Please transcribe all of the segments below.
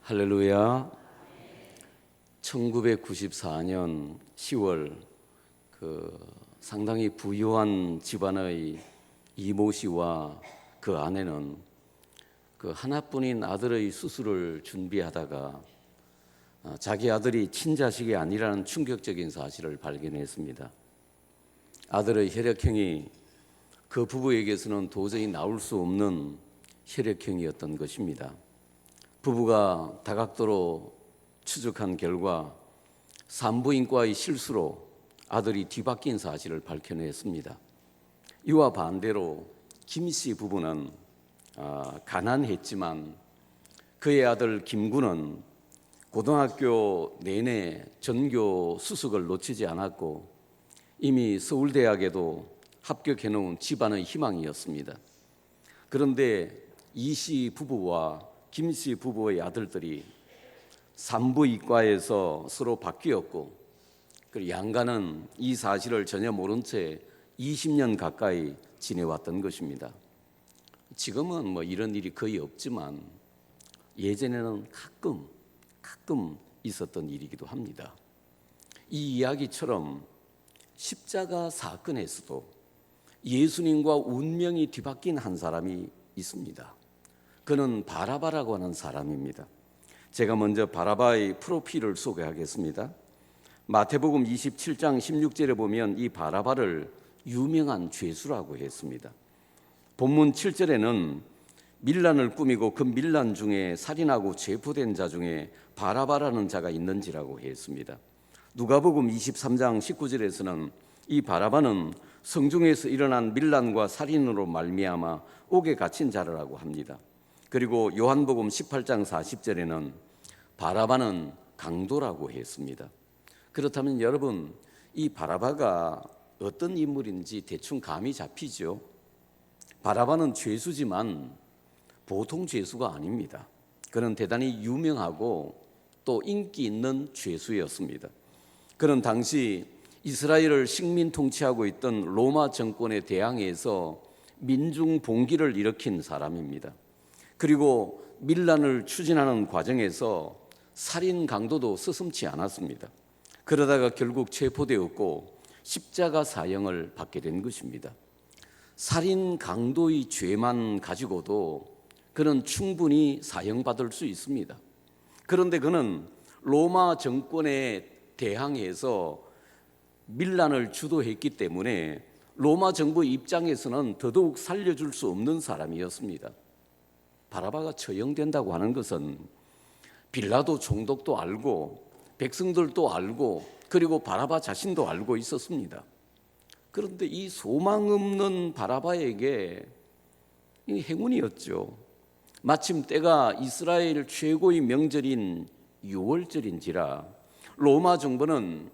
할렐루야. 1994년 10월 상당히 부유한 집안의 이모 씨와 그 아내는 그 하나뿐인 아들의 수술을 준비하다가 자기 아들이 친자식이 아니라는 충격적인 사실을 발견했습니다. 아들의 혈액형이 그 부부에게서는 도저히 나올 수 없는 혈액형이었던 것입니다. 부부가 다각도로 추적한 결과 산부인과의 실수로 아들이 뒤바뀐 사실을 밝혀냈습니다. 이와 반대로 김 씨 부부는 가난했지만 그의 아들 김군은 고등학교 내내 전교 수석을 놓치지 않았고 이미 서울대학에도 합격해놓은 집안의 희망이었습니다. 그런데 이 씨 부부와 김 씨 부부의 아들들이 산부인과에서 서로 바뀌었고 그리고 양가는 이 사실을 전혀 모른 채 20년 가까이 지내왔던 것입니다. 지금은 이런 일이 거의 없지만 예전에는 가끔 있었던 일이기도 합니다. 이 이야기처럼 십자가 사건에서도 예수님과 운명이 뒤바뀐 한 사람이 있습니다. 그는 바라바라고 하는 사람입니다. 제가 먼저 바라바의 프로필을 소개하겠습니다. 마태복음 27장 16절에 보면 이 바라바를 유명한 죄수라고 했습니다. 본문 7절에는 밀란을 꾸미고 그 밀란 중에 살인하고 체포된 자 중에 바라바라는 자가 있는지라고 했습니다. 누가복음 23장 19절에서는 이 바라바는 성중에서 일어난 밀란과 살인으로 말미암아 옥에 갇힌 자라고 합니다. 그리고 요한복음 18장 40절에는 바라바는 강도라고 했습니다. 그렇다면 여러분, 이 바라바가 어떤 인물인지 대충 감이 잡히죠? 바라바는 죄수지만 보통 죄수가 아닙니다. 그는 대단히 유명하고 또 인기 있는 죄수였습니다. 그는 당시 이스라엘을 식민 통치하고 있던 로마 정권에 대항해서 민중 봉기를 일으킨 사람입니다. 그리고 밀란을 추진하는 과정에서 살인 강도도 서슴지 않았습니다. 그러다가 결국 체포되었고 십자가 사형을 받게 된 것입니다. 살인 강도의 죄만 가지고도 그는 충분히 사형받을 수 있습니다. 그런데 그는 로마 정권에 대항해서 밀란을 주도했기 때문에 로마 정부 입장에서는 더더욱 살려줄 수 없는 사람이었습니다. 바라바가 처형된다고 하는 것은 빌라도 총독도 알고 백성들도 알고 그리고 바라바 자신도 알고 있었습니다. 그런데 이 소망 없는 바라바에게 행운이었죠. 마침 때가 이스라엘 최고의 명절인 유월절인지라 로마 정부는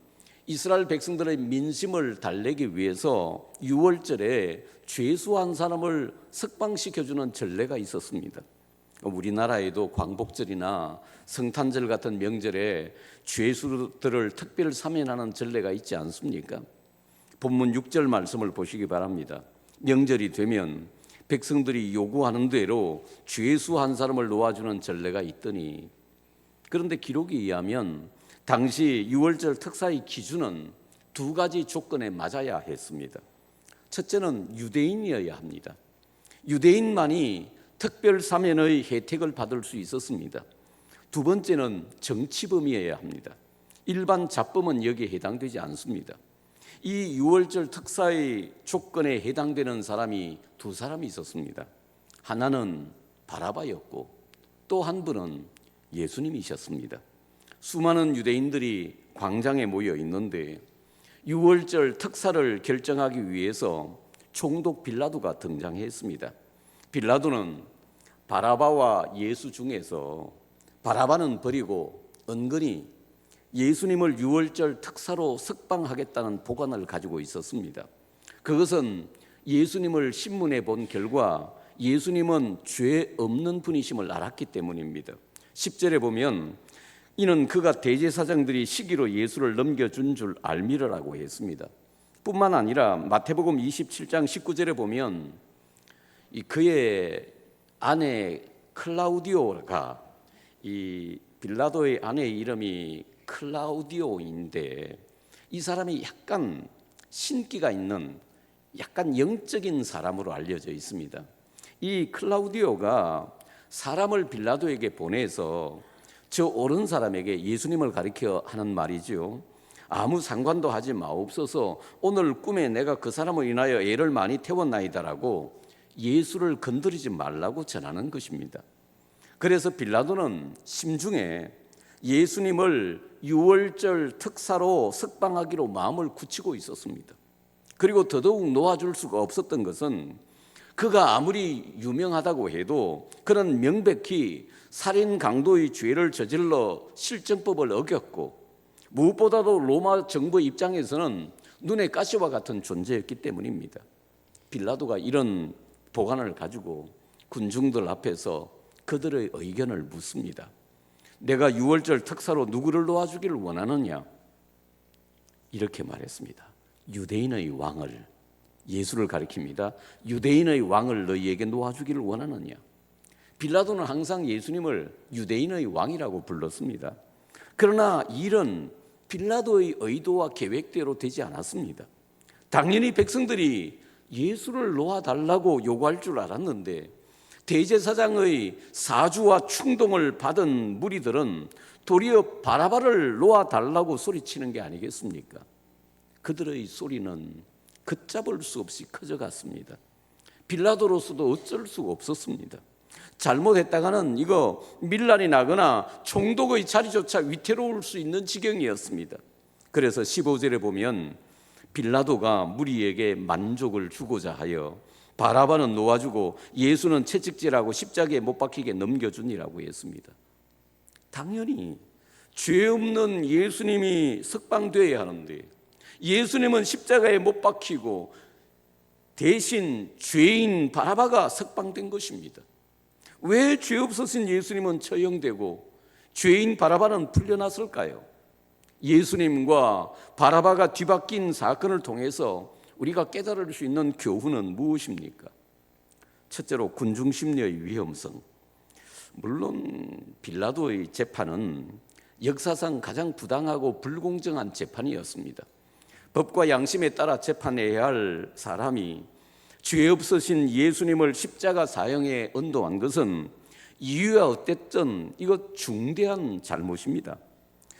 이스라엘 백성들의 민심을 달래기 위해서 유월절에 죄수 한 사람을 석방시켜주는 전례가 있었습니다. 우리나라에도 광복절이나 성탄절 같은 명절에 죄수들을 특별 사면하는 전례가 있지 않습니까? 본문 6절 말씀을 보시기 바랍니다. 명절이 되면 백성들이 요구하는 대로 죄수 한 사람을 놓아주는 전례가 있더니, 그런데 기록에 의하면 당시 유월절 특사의 기준은 두 가지 조건에 맞아야 했습니다. 첫째는 유대인이어야 합니다. 유대인만이 특별 사면의 혜택을 받을 수 있었습니다. 두 번째는 정치범이어야 합니다. 일반 잡범은 여기에 해당되지 않습니다. 이 유월절 특사의 조건에 해당되는 사람이 두 사람이 있었습니다. 하나는 바라바였고 또 한 분은 예수님이셨습니다. 수많은 유대인들이 광장에 모여 있는데 유월절 특사를 결정하기 위해서 총독 빌라도가 등장했습니다. 빌라도는 바라바와 예수 중에서 바라바는 버리고 은근히 예수님을 유월절 특사로 석방하겠다는 보관을 가지고 있었습니다. 그것은 예수님을 신문해 본 결과 예수님은 죄 없는 분이심을 알았기 때문입니다. 10절에 보면 이는 그가 대제사장들이 시기로 예수를 넘겨준 줄 알미르라고 했습니다. 뿐만 아니라 마태복음 27장 19절에 보면 그의 아내 클라우디오가 이 빌라도의 아내의 이름이 클라우디오인데 이 사람이 약간 신기가 있는 약간 영적인 사람으로 알려져 있습니다. 이 클라우디오가 사람을 빌라도에게 보내서 저 옳은 사람에게 예수님을 가리켜 하는 말이죠. 아무 상관도 하지 마옵소서. 오늘 꿈에 내가 그 사람을 인하여 애를 많이 태웠나이다라고 예수를 건드리지 말라고 전하는 것입니다. 그래서 빌라도는 심중에 예수님을 유월절 특사로 석방하기로 마음을 굳히고 있었습니다. 그리고 더더욱 놓아줄 수가 없었던 것은 그가 아무리 유명하다고 해도 그는 명백히 살인 강도의 죄를 저질러 실정법을 어겼고 무엇보다도 로마 정부 입장에서는 눈의 가시와 같은 존재였기 때문입니다. 빌라도가 이런 보관을 가지고 군중들 앞에서 그들의 의견을 묻습니다. 내가 유월절 특사로 누구를 놓아주기를 원하느냐? 이렇게 말했습니다. 유대인의 왕을, 예수를 가리킵니다. 유대인의 왕을 너희에게 놓아주기를 원하느냐? 빌라도는 항상 예수님을 유대인의 왕이라고 불렀습니다. 그러나 일은 빌라도의 의도와 계획대로 되지 않았습니다. 당연히 백성들이 예수를 놓아달라고 요구할 줄 알았는데 대제사장의 사주와 충동을 받은 무리들은 도리어 바라바를 놓아달라고 소리치는 게 아니겠습니까? 그들의 소리는 걷잡을 수 없이 커져갔습니다. 빌라도로서도 어쩔 수가 없었습니다. 잘못했다가는 이거 밀란이 나거나 총독의 자리조차 위태로울 수 있는 지경이었습니다. 그래서 15절에 보면 빌라도가 무리에게 만족을 주고자 하여 바라바는 놓아주고 예수는 채찍질하고 십자가에 못 박히게 넘겨주니라고 했습니다. 당연히 죄 없는 예수님이 석방되어야 하는데 예수님은 십자가에 못 박히고 대신 죄인 바라바가 석방된 것입니다. 왜 죄 없으신 예수님은 처형되고 죄인 바라바는 풀려났을까요? 예수님과 바라바가 뒤바뀐 사건을 통해서 우리가 깨달을 수 있는 교훈은 무엇입니까? 첫째로 군중심리의 위험성. 물론 빌라도의 재판은 역사상 가장 부당하고 불공정한 재판이었습니다. 법과 양심에 따라 재판해야 할 사람이 죄 없으신 예수님을 십자가 사형에 언도한 것은 이유가 어땠든 이거 중대한 잘못입니다.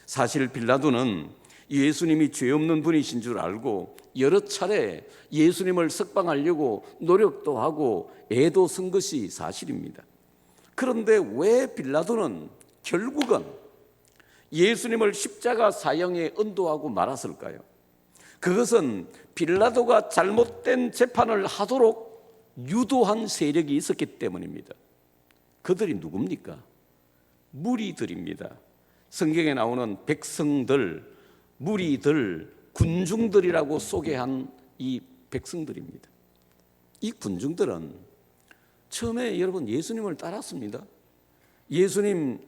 사실 빌라도는 예수님이 죄 없는 분이신 줄 알고 여러 차례 예수님을 석방하려고 노력도 하고 애도 쓴 것이 사실입니다. 그런데 왜 빌라도는 결국은 예수님을 십자가 사형에 언도하고 말았을까요? 그것은 빌라도가 잘못된 재판을 하도록 유도한 세력이 있었기 때문입니다. 그들이 누굽니까? 무리들입니다. 성경에 나오는 백성들, 무리들, 군중들이라고 소개한 이 백성들입니다. 이 군중들은 처음에 여러분 예수님을 따랐습니다. 예수님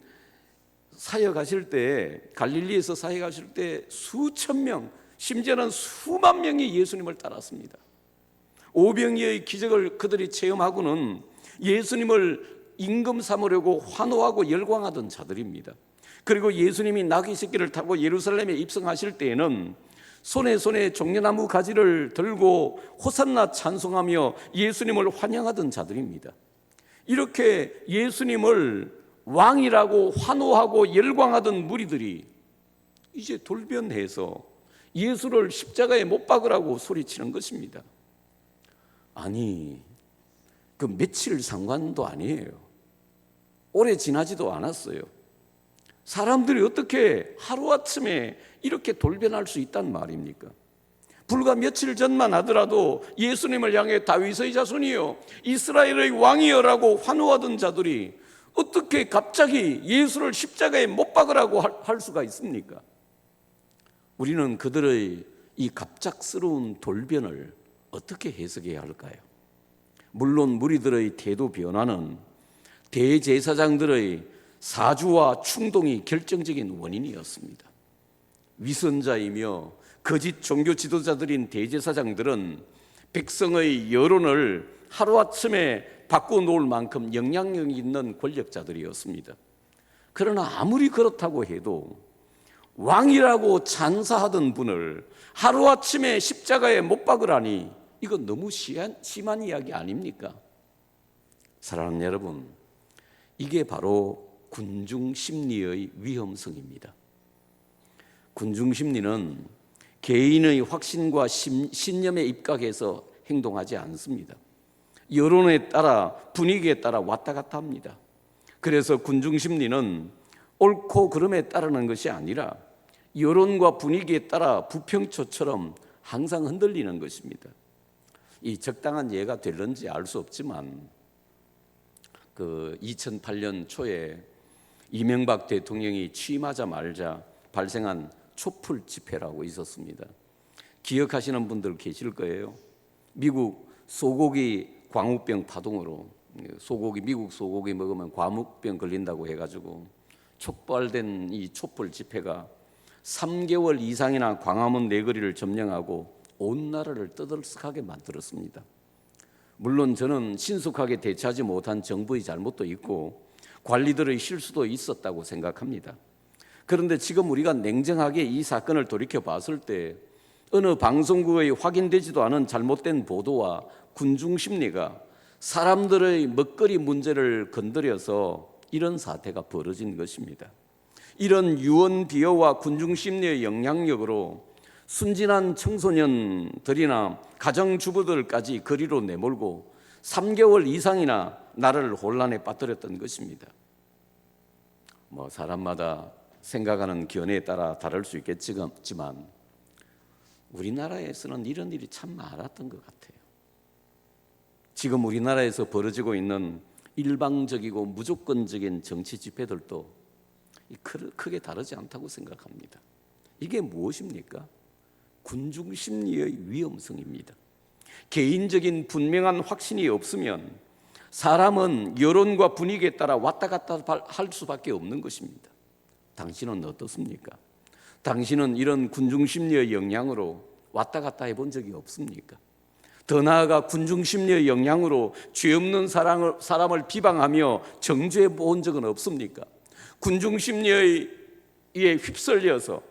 사역하실 때, 갈릴리에서 사역하실 때 수천 명, 심지어는 수만 명이 예수님을 따랐습니다. 오병이의 기적을 그들이 체험하고는 예수님을 임금 삼으려고 환호하고 열광하던 자들입니다. 그리고 예수님이 나귀 새끼를 타고 예루살렘에 입성하실 때에는 손에 종려나무 가지를 들고 호산나 찬송하며 예수님을 환영하던 자들입니다. 이렇게 예수님을 왕이라고 환호하고 열광하던 무리들이 이제 돌변해서 예수를 십자가에 못 박으라고 소리치는 것입니다. 아니, 그 며칠 상관도 아니에요. 오래 지나지도 않았어요. 사람들이 어떻게 하루아침에 이렇게 돌변할 수 있단 말입니까? 불과 며칠 전만 하더라도 예수님을 향해 다윗의 자손이여 이스라엘의 왕이여라고 환호하던 자들이 어떻게 갑자기 예수를 십자가에 못 박으라고 할 수가 있습니까? 우리는 그들의 이 갑작스러운 돌변을 어떻게 해석해야 할까요? 물론 무리들의 태도 변화는 대제사장들의 사주와 충동이 결정적인 원인이었습니다. 위선자이며 거짓 종교 지도자들인 대제사장들은 백성의 여론을 하루아침에 바꿔놓을 만큼 영향력 있는 권력자들이었습니다. 그러나 아무리 그렇다고 해도 왕이라고 찬사하던 분을 하루아침에 십자가에 못 박으라니 이건 너무 심한 이야기 아닙니까? 사랑하는 여러분, 이게 바로 군중심리의 위험성입니다. 군중심리는 개인의 확신과 신념에 입각해서 행동하지 않습니다. 여론에 따라, 분위기에 따라 왔다 갔다 합니다. 그래서 군중심리는 옳고 그름에 따르는 것이 아니라 여론과 분위기에 따라 부평초처럼 항상 흔들리는 것입니다. 이 적당한 예가 될런지 알 수 없지만 2008년 초에 이명박 대통령이 취임하자마자 발생한 촛불 집회라고 있었습니다. 기억하시는 분들 계실 거예요. 미국 소고기 광우병 파동으로 미국 소고기 먹으면 광우병 걸린다고 해가지고 촉발된 이 촛불 집회가 3개월 이상이나 광화문 내거리를 점령하고 온 나라를 떠들썩하게 만들었습니다. 물론 저는 신속하게 대처하지 못한 정부의 잘못도 있고 관리들의 실수도 있었다고 생각합니다. 그런데 지금 우리가 냉정하게 이 사건을 돌이켜 봤을 때 어느 방송국의 확인되지도 않은 잘못된 보도와 군중심리가 사람들의 먹거리 문제를 건드려서 이런 사태가 벌어진 것입니다. 이런 유언비어와 군중심리의 영향력으로 순진한 청소년들이나 가정주부들까지 거리로 내몰고 3개월 이상이나 나라를 혼란에 빠뜨렸던 것입니다. 사람마다 생각하는 견해에 따라 다를 수 있겠지만 우리나라에서는 이런 일이 참 많았던 것 같아요. 지금 우리나라에서 벌어지고 있는 일방적이고 무조건적인 정치 집회들도 크게 다르지 않다고 생각합니다. 이게 무엇입니까? 군중심리의 위험성입니다. 개인적인 분명한 확신이 없으면 사람은 여론과 분위기에 따라 왔다 갔다 할 수밖에 없는 것입니다. 당신은 어떻습니까? 당신은 이런 군중심리의 영향으로 왔다 갔다 해본 적이 없습니까? 더 나아가 군중심리의 영향으로 죄 없는 사람을 비방하며 정죄해 본 적은 없습니까? 군중심리에 휩쓸려서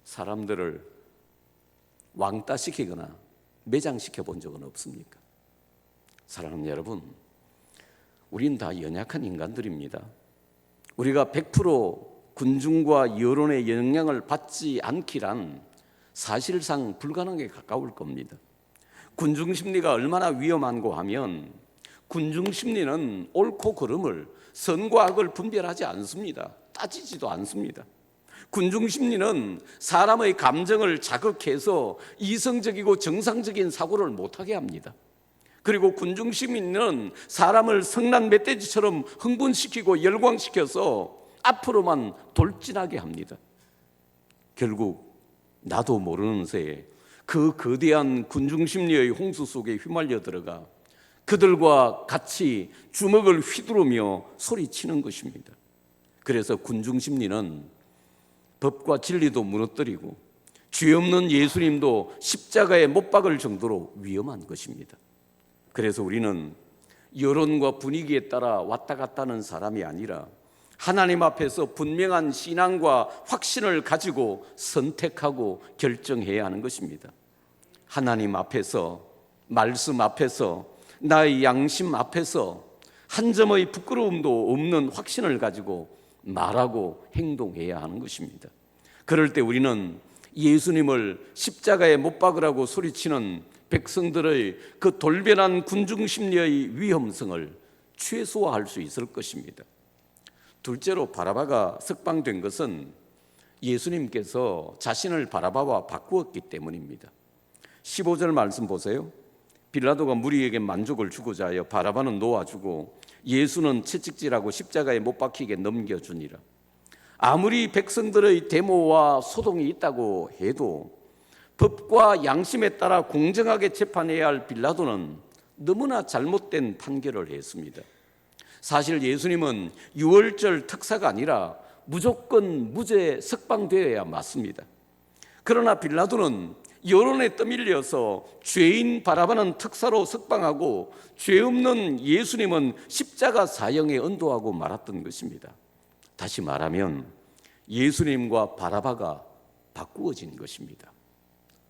사람들을 왕따시키거나 매장시켜 본 적은 없습니까? 사랑하는 여러분, 우린 다 연약한 인간들입니다. 우리가 100% 군중과 여론의 영향을 받지 않기란 사실상 불가능에 가까울 겁니다. 군중심리가 얼마나 위험한고 하면 군중심리는 옳고 그름을, 선과 악을 분별하지 않습니다. 따지지도 않습니다. 군중심리는 사람의 감정을 자극해서 이성적이고 정상적인 사고를 못하게 합니다. 그리고 군중심리는 사람을 성난 멧돼지처럼 흥분시키고 열광시켜서 앞으로만 돌진하게 합니다. 결국 나도 모르는 새에 그 거대한 군중심리의 홍수 속에 휘말려 들어가 그들과 같이 주먹을 휘두르며 소리치는 것입니다. 그래서 군중심리는 법과 진리도 무너뜨리고 죄 없는 예수님도 십자가에 못 박을 정도로 위험한 것입니다. 그래서 우리는 여론과 분위기에 따라 왔다 갔다 하는 사람이 아니라 하나님 앞에서 분명한 신앙과 확신을 가지고 선택하고 결정해야 하는 것입니다. 하나님 앞에서, 말씀 앞에서, 나의 양심 앞에서 한 점의 부끄러움도 없는 확신을 가지고 말하고 행동해야 하는 것입니다. 그럴 때 우리는 예수님을 십자가에 못 박으라고 소리치는 백성들의 그 돌변한 군중심리의 위험성을 최소화할 수 있을 것입니다. 둘째로 바라바가 석방된 것은 예수님께서 자신을 바라바와 바꾸었기 때문입니다. 15절 말씀 보세요. 빌라도가 무리에게 만족을 주고자 하여 바라바는 놓아주고 예수는 채찍질하고 십자가에 못 박히게 넘겨주니라. 아무리 백성들의 데모와 소동이 있다고 해도 법과 양심에 따라 공정하게 재판해야 할 빌라도는 너무나 잘못된 판결을 했습니다. 사실 예수님은 유월절 특사가 아니라 무조건 무죄 석방되어야 맞습니다. 그러나 빌라도는 여론에 떠밀려서 죄인 바라바는 특사로 석방하고 죄 없는 예수님은 십자가 사형에 언도하고 말았던 것입니다. 다시 말하면 예수님과 바라바가 바꾸어진 것입니다.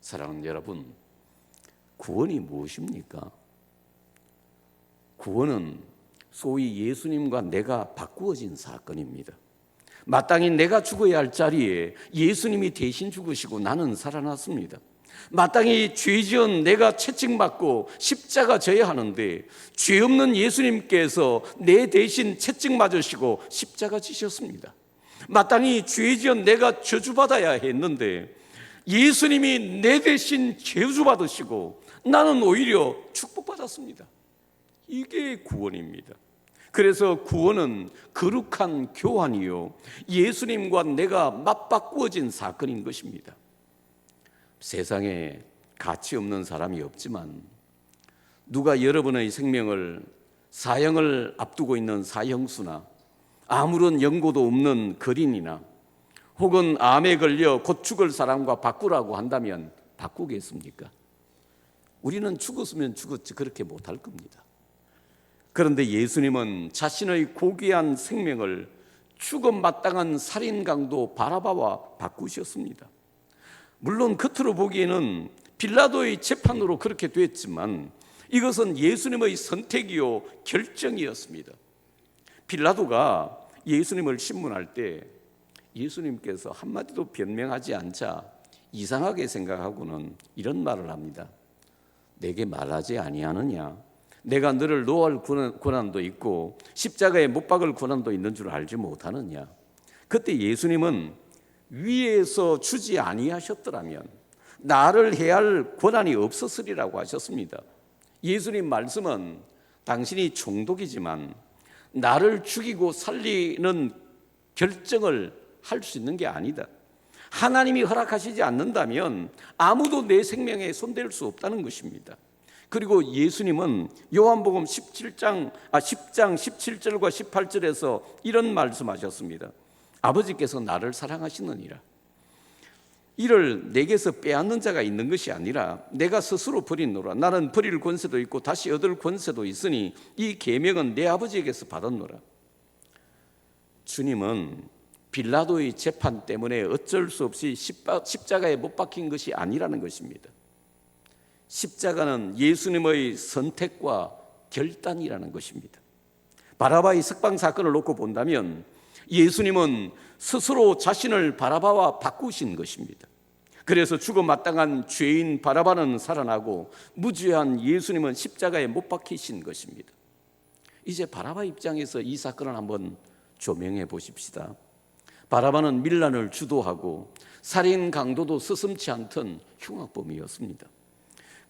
사랑하는 여러분, 구원이 무엇입니까? 구원은 소위 예수님과 내가 바꾸어진 사건입니다. 마땅히 내가 죽어야 할 자리에 예수님이 대신 죽으시고 나는 살아났습니다. 마땅히 죄 지은 내가 채찍맞고 십자가 져야 하는데 죄 없는 예수님께서 내 대신 채찍 맞으시고 십자가 지셨습니다. 마땅히 죄 지은 내가 저주받아야 했는데 예수님이 내 대신 저주받으시고 나는 오히려 축복받았습니다. 이게 구원입니다. 그래서 구원은 거룩한 교환이요, 예수님과 내가 맞바꾸어진 사건인 것입니다. 세상에 가치 없는 사람이 없지만 누가 여러분의 생명을 사형을 앞두고 있는 사형수나 아무런 연고도 없는 거린이나 혹은 암에 걸려 곧 죽을 사람과 바꾸라고 한다면 바꾸겠습니까? 우리는 죽었으면 죽었지 그렇게 못할 겁니다. 그런데 예수님은 자신의 고귀한 생명을 죽음 마땅한 살인 강도 바라바와 바꾸셨습니다. 물론 겉으로 보기에는 빌라도의 재판으로 그렇게 됐지만 이것은 예수님의 선택이요 결정이었습니다. 빌라도가 예수님을 신문할 때 예수님께서 한마디도 변명하지 않자 이상하게 생각하고는 이런 말을 합니다. 내게 말하지 아니하느냐? 내가 너를 노할 권한도 있고 십자가에 못 박을 권한도 있는 줄 알지 못하느냐? 그때 예수님은 위에서 주지 아니하셨더라면 나를 해야 할 권한이 없었으리라고 하셨습니다. 예수님 말씀은 당신이 총독이지만 나를 죽이고 살리는 결정을 할 수 있는 게 아니다. 하나님이 허락하시지 않는다면 아무도 내 생명에 손댈 수 없다는 것입니다. 그리고 예수님은 요한복음 10장 17절과 18절에서 이런 말씀하셨습니다. 아버지께서 나를 사랑하시느니라. 이를 내게서 빼앗는 자가 있는 것이 아니라 내가 스스로 버리노라. 나는 버릴 권세도 있고 다시 얻을 권세도 있으니 이 계명은 내 아버지에게서 받았노라. 주님은 빌라도의 재판 때문에 어쩔 수 없이 십자가에 못 박힌 것이 아니라는 것입니다. 십자가는 예수님의 선택과 결단이라는 것입니다. 바라바의 석방 사건을 놓고 본다면 예수님은 스스로 자신을 바라바와 바꾸신 것입니다. 그래서 죽어 마땅한 죄인 바라바는 살아나고 무죄한 예수님은 십자가에 못 박히신 것입니다. 이제 바라바 입장에서 이 사건을 한번 조명해 보십시다. 바라바는 밀란을 주도하고 살인 강도도 서슴지 않던 흉악범이었습니다.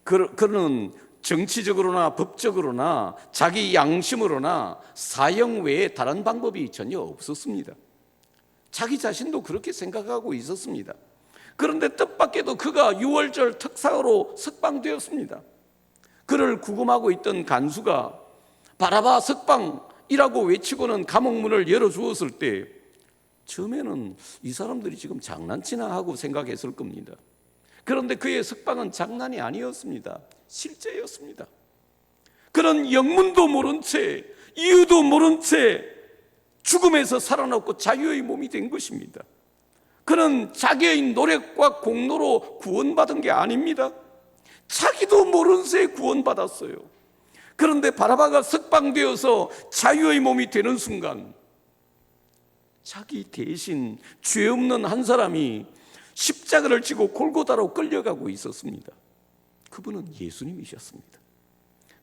그는 정치적으로나 법적으로나 자기 양심으로나 사형 외에 다른 방법이 전혀 없었습니다. 자기 자신도 그렇게 생각하고 있었습니다. 그런데 뜻밖에도 그가 6월절 특사로 석방되었습니다. 그를 구금하고 있던 간수가 바라바 석방이라고 외치고는 감옥문을 열어주었을 때 처음에는 이 사람들이 지금 장난치나 하고 생각했을 겁니다. 그런데 그의 석방은 장난이 아니었습니다. 실제였습니다. 그는 영문도 모른 채 이유도 모른 채 죽음에서 살아났고 자유의 몸이 된 것입니다. 그는 자기의 노력과 공로로 구원받은 게 아닙니다. 자기도 모른 채 구원받았어요. 그런데 바라바가 석방되어서 자유의 몸이 되는 순간 자기 대신 죄 없는 한 사람이 십자가를 지고 골고다로 끌려가고 있었습니다. 그분은 예수님이셨습니다.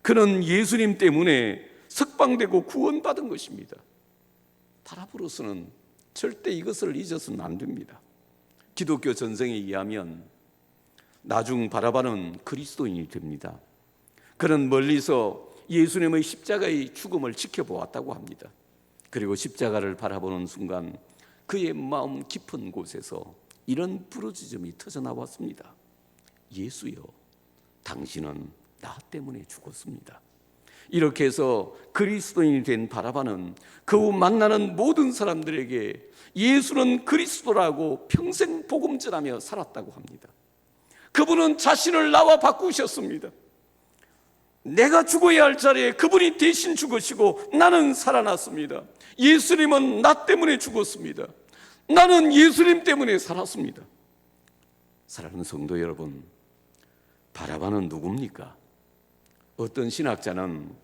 그는 예수님 때문에 석방되고 구원받은 것입니다. 바라바로서는 절대 이것을 잊어서는 안 됩니다. 기독교 전승에 의하면 나중 바라바는 그리스도인이 됩니다. 그는 멀리서 예수님의 십자가의 죽음을 지켜보았다고 합니다. 그리고 십자가를 바라보는 순간 그의 마음 깊은 곳에서 이런 부르짖음이 터져나왔습니다. 예수여, 당신은 나 때문에 죽었습니다. 이렇게 해서 그리스도인이 된 바라바는 그 후 만나는 모든 사람들에게 예수는 그리스도라고 평생 복음전하며 살았다고 합니다. 그분은 자신을 나와 바꾸셨습니다. 내가 죽어야 할 자리에 그분이 대신 죽으시고 나는 살아났습니다. 예수님은 나 때문에 죽었습니다. 나는 예수님 때문에 살았습니다. 사랑하는 성도 여러분, 바라바는 누굽니까? 어떤 신학자는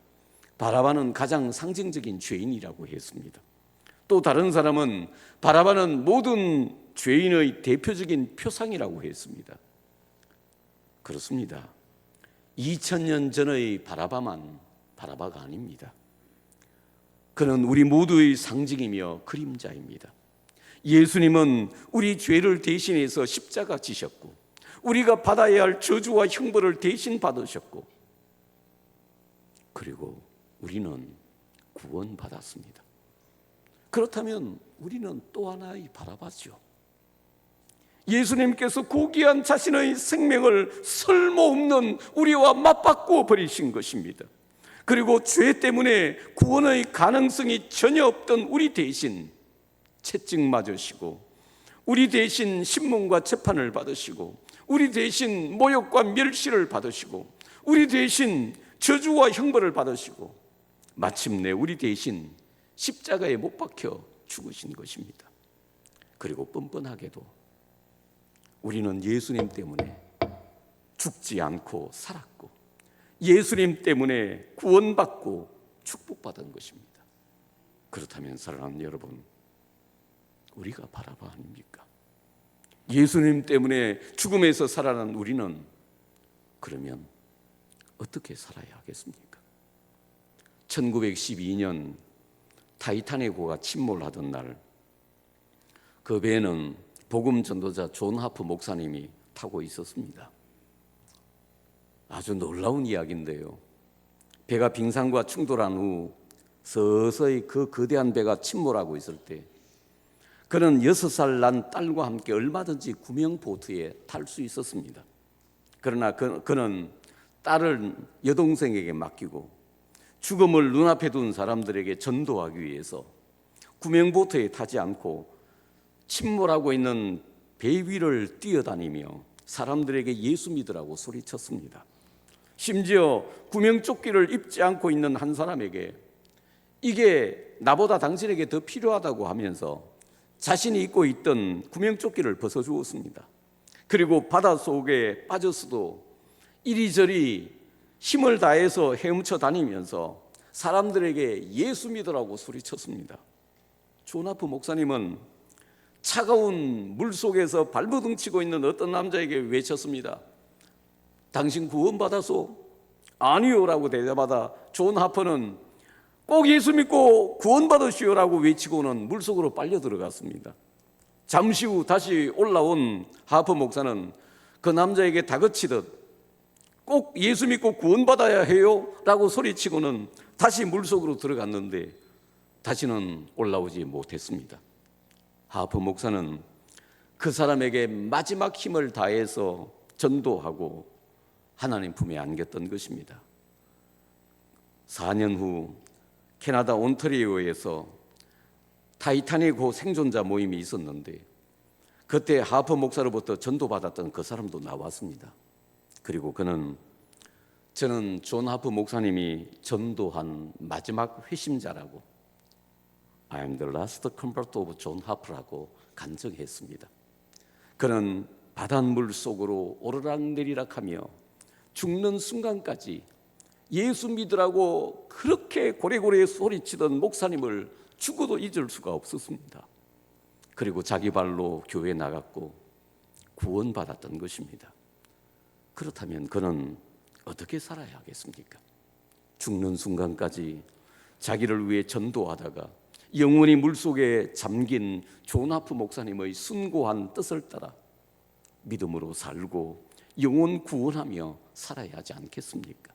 바라바는 가장 상징적인 죄인이라고 했습니다. 또 다른 사람은 바라바는 모든 죄인의 대표적인 표상이라고 했습니다. 그렇습니다. 2000년 전의 바라바만 바라바가 아닙니다. 그는 우리 모두의 상징이며 그림자입니다. 예수님은 우리 죄를 대신해서 십자가 지셨고 우리가 받아야 할 저주와 형벌을 대신 받으셨고 그리고 우리는 구원받았습니다. 그렇다면 우리는 또 하나의 바라바죠. 예수님께서 고귀한 자신의 생명을 쓸모없는 우리와 맞바꾸어 버리신 것입니다. 그리고 죄 때문에 구원의 가능성이 전혀 없던 우리 대신 채찍 맞으시고 우리 대신 신문과 재판을 받으시고 우리 대신 모욕과 멸시를 받으시고 우리 대신 저주와 형벌을 받으시고 마침내 우리 대신 십자가에 못 박혀 죽으신 것입니다. 그리고 뻔뻔하게도 우리는 예수님 때문에 죽지 않고 살았고 예수님 때문에 구원받고 축복받은 것입니다. 그렇다면 사랑하는 여러분, 우리가 바라바 아닙니까? 예수님 때문에 죽음에서 살아난 우리는 그러면 어떻게 살아야 하겠습니까? 1912년 타이타닉호가 침몰하던 날 그 배에는 복음 전도자 존 하프 목사님이 타고 있었습니다. 아주 놀라운 이야기인데요. 배가 빙산과 충돌한 후 서서히 그 거대한 배가 침몰하고 있을 때 그는 6살 난 딸과 함께 얼마든지 구명 보트에 탈 수 있었습니다. 그러나 그는 딸을 여동생에게 맡기고 죽음을 눈앞에 둔 사람들에게 전도하기 위해서 구명 보트에 타지 않고 침몰하고 있는 배 위를 뛰어다니며 사람들에게 예수 믿으라고 소리쳤습니다. 심지어 구명조끼를 입지 않고 있는 한 사람에게 이게 나보다 당신에게 더 필요하다고 하면서 자신이 입고 있던 구명조끼를 벗어주었습니다. 그리고 바닷속에 빠졌어도 이리저리 힘을 다해서 헤엄쳐 다니면서 사람들에게 예수 믿으라고 소리쳤습니다. 존 하프 목사님은 차가운 물속에서 발버둥 치고 있는 어떤 남자에게 외쳤습니다. 당신 구원받았소? 아니요 라고 대답하다 존 하프는 꼭 예수 믿고 구원받으시오라고 외치고는 물속으로 빨려 들어갔습니다. 잠시 후 다시 올라온 하프 목사는 그 남자에게 다그치듯 꼭 예수 믿고 구원받아야 해요 라고 소리치고는 다시 물속으로 들어갔는데 다시는 올라오지 못했습니다. 하프 목사는 그 사람에게 마지막 힘을 다해서 전도하고 하나님 품에 안겼던 것입니다. 4년 후 캐나다 온타리오에서 타이타닉호 생존자 모임이 있었는데 그때 하프 목사로부터 전도받았던 그 사람도 나왔습니다. 그리고 그는 저는 존 하프 목사님이 전도한 마지막 회심자라고 I am the last convert of John Harper라고 간증했습니다. 그는 바닷물 속으로 오르락내리락하며 죽는 순간까지 예수 믿으라고 그렇게 고래고래 소리치던 목사님을 죽어도 잊을 수가 없었습니다. 그리고 자기 발로 교회에 나갔고 구원받았던 것입니다. 그렇다면 그는 어떻게 살아야 하겠습니까? 죽는 순간까지 자기를 위해 전도하다가 영원히 물속에 잠긴 존 하프 목사님의 숭고한 뜻을 따라 믿음으로 살고 영혼 구원하며 살아야 하지 않겠습니까?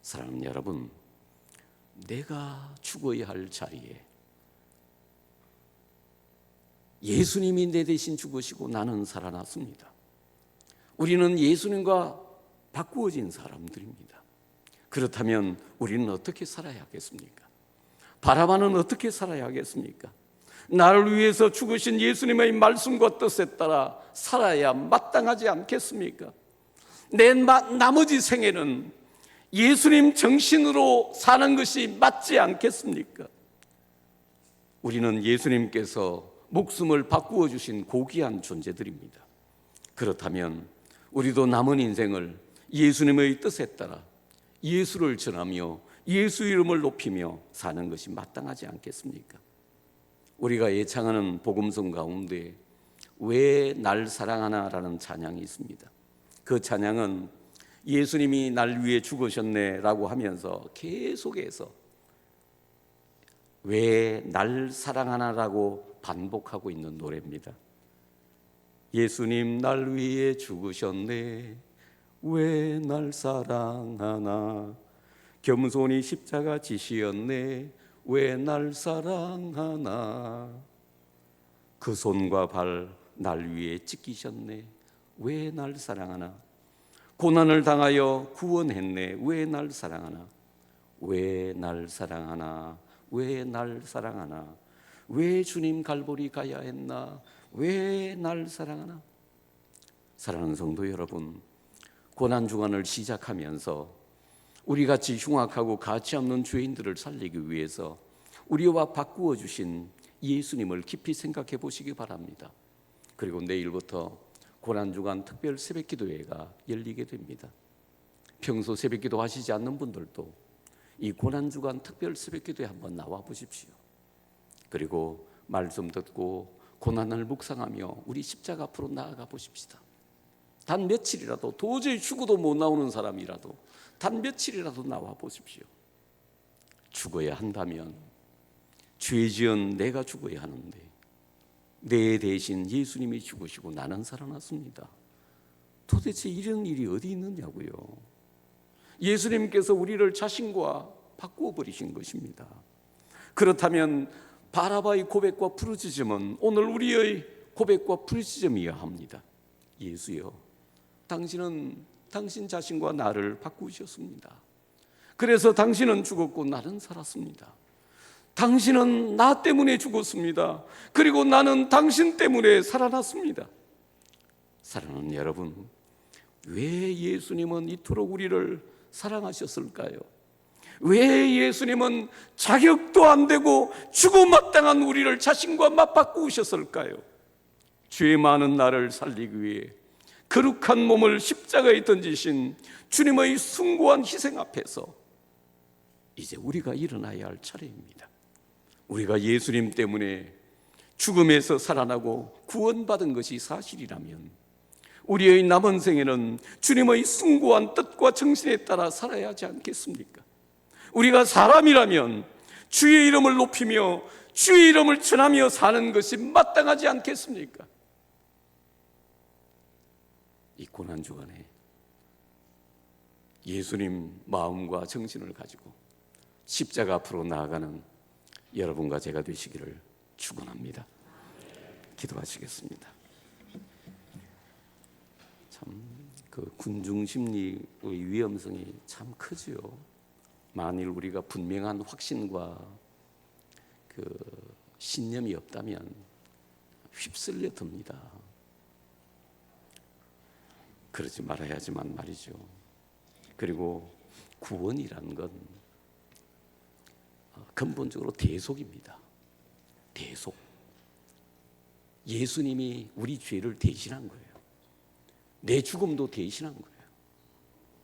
사랑하는 여러분, 내가 죽어야 할 자리에 예수님이 내 대신 죽으시고 나는 살아났습니다. 우리는 예수님과 바꾸어진 사람들입니다. 그렇다면 우리는 어떻게 살아야 하겠습니까? 바라바는 어떻게 살아야 하겠습니까? 나를 위해서 죽으신 예수님의 말씀과 뜻에 따라 살아야 마땅하지 않겠습니까? 내 나머지 생애는 예수님 정신으로 사는 것이 맞지 않겠습니까? 우리는 예수님께서 목숨을 바꾸어 주신 고귀한 존재들입니다. 그렇다면 우리도 남은 인생을 예수님의 뜻에 따라 예수를 전하며 예수 이름을 높이며 사는 것이 마땅하지 않겠습니까? 우리가 예창하는 복음성 가운데 왜 날 사랑하나라는 찬양이 있습니다. 그 찬양은 예수님이 날 위해 죽으셨네 라고 하면서 계속해서 왜 날 사랑하나라고 반복하고 있는 노래입니다. 예수님 날 위해 죽으셨네, 왜 날 사랑하나, 겸손히 십자가 지시었네, 왜 날 사랑하나, 그 손과 발 날 위해 찢기셨네, 왜 날 사랑하나, 고난을 당하여 구원했네, 왜 날 사랑하나, 왜 날 사랑하나, 왜 날 사랑하나, 왜 주님 갈보리 가야 했나, 왜 날 사랑하나. 사랑하는 성도 여러분, 고난주간을 시작하면서 우리같이 흉악하고 가치 없는 죄인들을 살리기 위해서 우리와 바꾸어 주신 예수님을 깊이 생각해 보시기 바랍니다. 그리고 내일부터 고난주간 특별 새벽기도회가 열리게 됩니다. 평소 새벽기도 하시지 않는 분들도 이 고난주간 특별 새벽기도회 한번 나와 보십시오. 그리고 말씀 듣고 고난을 묵상하며 우리 십자가 앞으로 나아가 보십시다. 단 며칠이라도, 도저히 죽어도 못 나오는 사람이라도 단 며칠이라도 나와 보십시오. 죽어야 한다면 죄 지은 내가 죽어야 하는데 내 대신 예수님이 죽으시고 나는 살아났습니다. 도대체 이런 일이 어디 있느냐고요. 예수님께서 우리를 자신과 바꾸어 버리신 것입니다. 그렇다면 바라바의 고백과 부르짖음은 오늘 우리의 고백과 부르짖음이어야 합니다. 예수여, 당신은 당신 자신과 나를 바꾸셨습니다. 그래서 당신은 죽었고 나는 살았습니다. 당신은 나 때문에 죽었습니다. 그리고 나는 당신 때문에 살아났습니다. 사랑하는 여러분, 왜 예수님은 이토록 우리를 사랑하셨을까요? 왜 예수님은 자격도 안 되고 죽어마땅한 우리를 자신과 맞바꾸셨을까요? 죄 많은 나를 살리기 위해 거룩한 몸을 십자가에 던지신 주님의 숭고한 희생 앞에서 이제 우리가 일어나야 할 차례입니다. 우리가 예수님 때문에 죽음에서 살아나고 구원받은 것이 사실이라면 우리의 남은 생에는 주님의 숭고한 뜻과 정신에 따라 살아야 하지 않겠습니까? 우리가 사람이라면 주의 이름을 높이며 주의 이름을 전하며 사는 것이 마땅하지 않겠습니까? 이 고난주간에 예수님 마음과 정신을 가지고 십자가 앞으로 나아가는 여러분과 제가 되시기를 축원합니다. 기도하시겠습니다. 참 그 군중심리의 위험성이 참 크지요. 만일 우리가 분명한 확신과 그 신념이 없다면 휩쓸려 듭니다. 그러지 말아야지만 말이죠. 그리고 구원이라는 건 근본적으로 대속입니다. 대속. 예수님이 우리 죄를 대신한 거예요. 내 죽음도 대신한 거예요.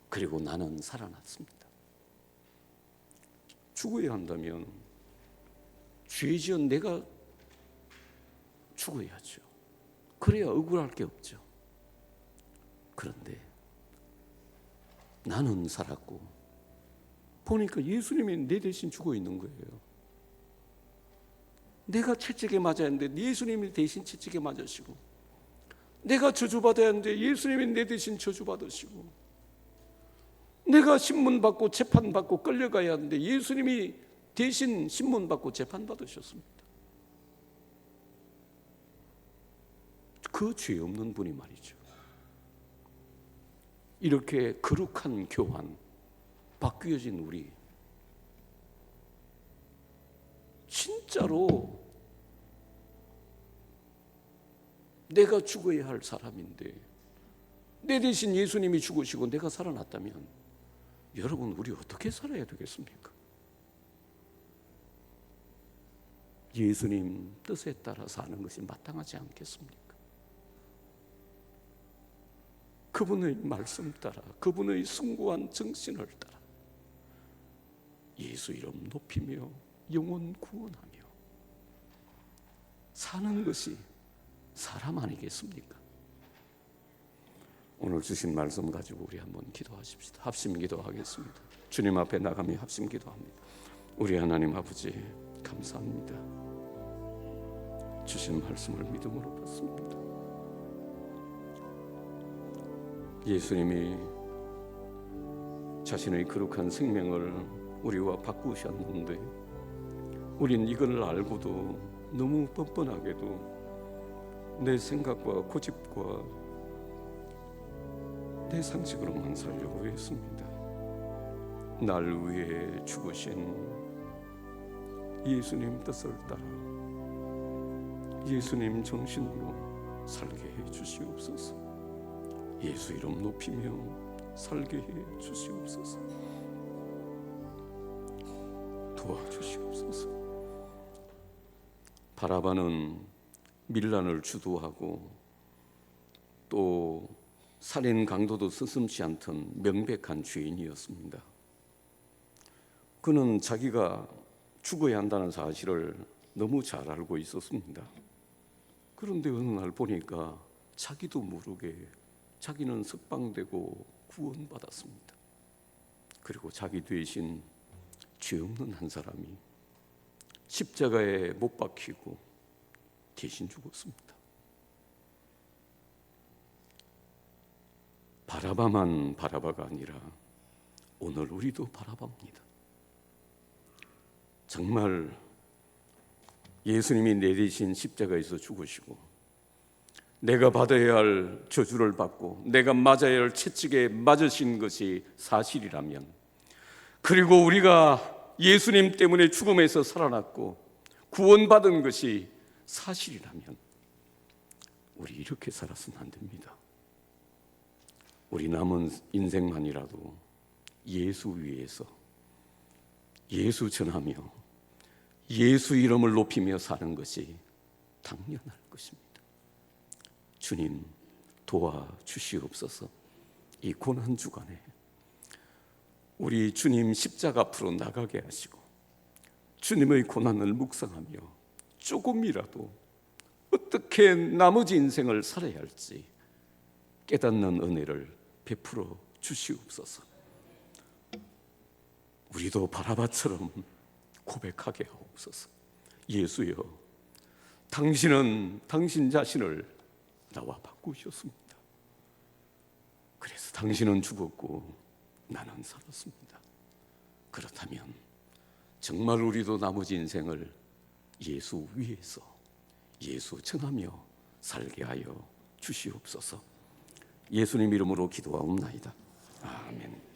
그리고 나는 살아났습니다. 죽어야 한다면 죄 지은 내가 죽어야죠. 그래야 억울할 게 없죠. 그런데 나는 살았고 보니까 예수님이 내 대신 죽어 있는 거예요. 내가 채찍에 맞아야 하는데 예수님이 대신 채찍에 맞으시고, 내가 저주받아야 하는데 예수님이 내 대신 저주받으시고, 내가 신문받고 재판받고 끌려가야 하는데 예수님이 대신 신문받고 재판받으셨습니다. 그 죄 없는 분이 말이죠. 이렇게 거룩한 교환, 바뀌어진 우리, 진짜로 내가 죽어야 할 사람인데 내 대신 예수님이 죽으시고 내가 살아났다면 여러분, 우리 어떻게 살아야 되겠습니까? 예수님 뜻에 따라 사는 것이 마땅하지 않겠습니까? 그분의 말씀 따라, 그분의 숭고한 정신을 따라 예수 이름 높이며 영혼 구원하며 사는 것이 사람 아니겠습니까? 오늘 주신 말씀 가지고 우리 한번 기도하십시다. 합심 기도하겠습니다. 주님 앞에 나가며 합심 기도합니다. 우리 하나님 아버지, 감사합니다. 주신 말씀을 믿음으로 받습니다. 예수님이 자신의 거룩한 생명을 우리와 바꾸셨는데 우린 이걸 알고도 너무 뻔뻔하게도 내 생각과 고집과 내 상식으로만 살려고 했습니다. 날 위해 죽으신 예수님 뜻을 따라 예수님 정신으로 살게 해 주시옵소서. 예수 이름 높이며 살게 해 주시옵소서. 도와주시옵소서. 바라바는 밀란을 주도하고 또 살인 강도도 서슴지 않던 명백한 죄인이었습니다. 그는 자기가 죽어야 한다는 사실을 너무 잘 알고 있었습니다. 그런데 어느 날 보니까 자기도 모르게 자기는 석방되고 구원받았습니다. 그리고 자기 대신 죄 없는 한 사람이 십자가에 못 박히고 대신 죽었습니다. 바라바만 바라바가 아니라 오늘 우리도 바라바입니다. 정말 예수님이 내 대신 십자가에서 죽으시고 내가 받아야 할 저주를 받고 내가 맞아야 할 채찍에 맞으신 것이 사실이라면, 그리고 우리가 예수님 때문에 죽음에서 살아났고 구원받은 것이 사실이라면 우리 이렇게 살아서는 안 됩니다. 우리 남은 인생만이라도 예수 위에서 예수 전하며 예수 이름을 높이며 사는 것이 당연할 것입니다. 주님 도와주시옵소서. 이 고난 주간에 우리 주님 십자가 앞으로 나가게 하시고 주님의 고난을 묵상하며 조금이라도 어떻게 나머지 인생을 살아야 할지 깨닫는 은혜를 베풀어 주시옵소서. 우리도 바라바처럼 고백하게 하옵소서. 예수여, 당신은 당신 자신을 나와 바꾸셨습니다. 그래서 당신은 죽었고 나는 살았습니다. 그렇다면 정말 우리도 나머지 인생을 예수 위에서 예수 전하며 살게 하여 주시옵소서. 예수님 이름으로 기도하옵나이다. 아멘.